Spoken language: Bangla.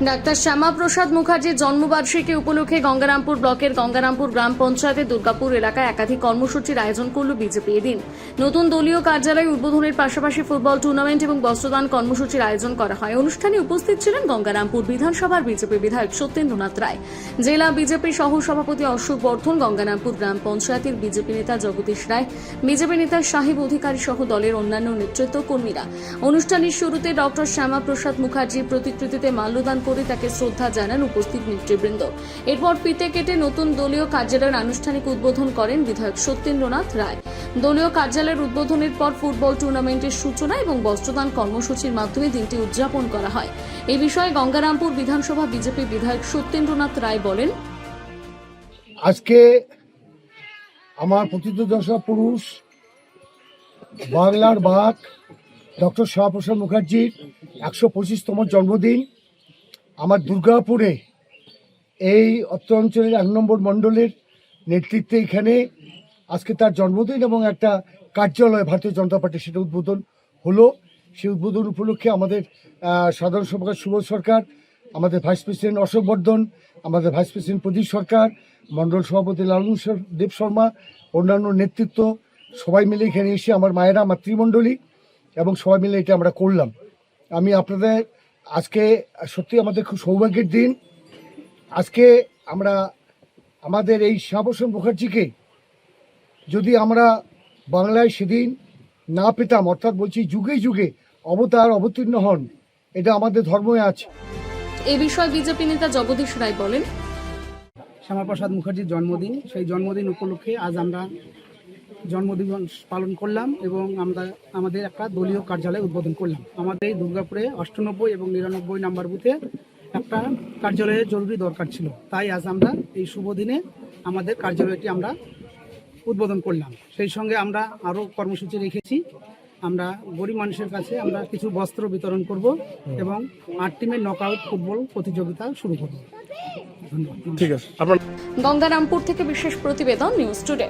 ডাক্তার শ্যামাপ্রসাদ মুখার্জির জন্মবার্ষিকী উপলক্ষে গঙ্গারামপুর ব্লকের গঙ্গারামপুর গ্রাম পঞ্চায়েতের দুর্গাপুর এলাকায় একাধিক কর্মসূচির আয়োজন করল বিজেপি। এদিন নতুন দলীয় কার্যালয় উদ্বোধনের পাশাপাশি ফুটবল টুর্নামেন্ট এবং বস্ত্রদান কর্মসূচির আয়োজন করা হয়। অনুষ্ঠানে উপস্থিত ছিলেন গঙ্গারামপুর বিধানসভার বিজেপি বিধায়ক সত্যেন্দ্রনাথ রায়, জেলা বিজেপি সহ সভাপতি অশোক বর্ধন, গঙ্গারামপুর গ্রাম পঞ্চায়েতের বিজেপি নেতা জগদীশ রায়, বিজেপি নেতা সাহেব অধিকারী সহ দলের অন্যান্য নেতৃত্ব কর্মীরা। অনুষ্ঠানের শুরুতে ডক্টর শ্যামাপ্রসাদ মুখার্জির প্রতিকৃতিতে মাল্যদান করে তাকে শ্রদ্ধা জানান উপস্থিত নেতৃবৃন্দ। এরপর ফিতে কেটে নতুন দলীয় কার্যালয়ের আনুষ্ঠানিক উদ্বোধন করেন বিধায়ক সত্যেন্দ্রনাথ রায়। দলীয় কার্যালয়ের উদ্বোধনের পর ফুটবল টুর্নামেন্টের সূচনা এবং বস্ত্রদান কর্মসূচির মাধ্যমে দিনটি উদযাপন করা হয়। এই বিষয়ে গঙ্গারামপুর বিধানসভা বিজেপি বিধায়ক সত্যেন্দ্রনাথ রায় বলেন, আজকে আমার প্রথিতযশা পুরুষ বাংলার বাঘ ডক্টর শ্যামাপ্রসাদ মুখার্জির 125তম জন্মদিন। আমার দুর্গাপুরে এই অত্র অঞ্চলের 1 নম্বর মণ্ডলের নেতৃত্বে এখানে আজকে তার জন্মদিন এবং একটা কার্যালয় ভারতীয় জনতা পার্টি সেটা উদ্বোধন হলো। সেই উদ্বোধন উপলক্ষে আমাদের সাধারণ সম্পাদক সুবোধ সরকার, আমাদের ভাইস প্রেসিডেন্ট অশোক বর্ধন, আমাদের ভাইস প্রেসিডেন্ট প্রদীপ সরকার, মণ্ডল সভাপতি লালন দেব শর্মা, অন্যান্য নেতৃত্ব সবাই মিলে এখানে এসে আমার মায়েরা, মাতৃমণ্ডলী এবং সবাই মিলে এটা আমরা করলাম। আমি আপনাদের আজকে সত্যি আমাদের খুব সৌভাগ্যের দিন। আজকে আমরা আমাদের এই শ্যামাপ্রসাদ মুখার্জিকে যদি আমরা বাংলায় সেদিন না পেতাম, অর্থাৎ বলছি যুগে যুগে অবতীর্ণ হন, এটা আমাদের ধর্মে আছে। এই বিষয়ে বিজেপি নেতা জগদীশ রায় বলেন, শ্যামাপ্রসাদ মুখার্জির জন্মদিন, সেই জন্মদিন উপলক্ষে আজ আমরা জন্মদিন পালন করলাম এবং আমরা আমাদের একটা দলীয় কার্যালয় উদ্বোধন করলাম। আমাদের এই দুর্গাপুরে 98 এবং 99 নাম্বার বুথে একটা কার্যালয়ের জরুরি দরকার ছিল, তাই আজ আমরা এই শুভ দিনে আমাদের কার্যালয়টি আমরা উদ্বোধন করলাম। সেই সঙ্গে আমরা আরও কর্মসূচি রেখেছি। আমরা গরিব মানুষের কাছে আমরা কিছু বস্ত্র বিতরণ করব এবং 8 টিমের নকআউট ফুটবল প্রতিযোগিতা শুরু করব। ধন্যবাদ। গঙ্গারামপুর থেকে বিশেষ প্রতিবেদন, নিউজ টুডে।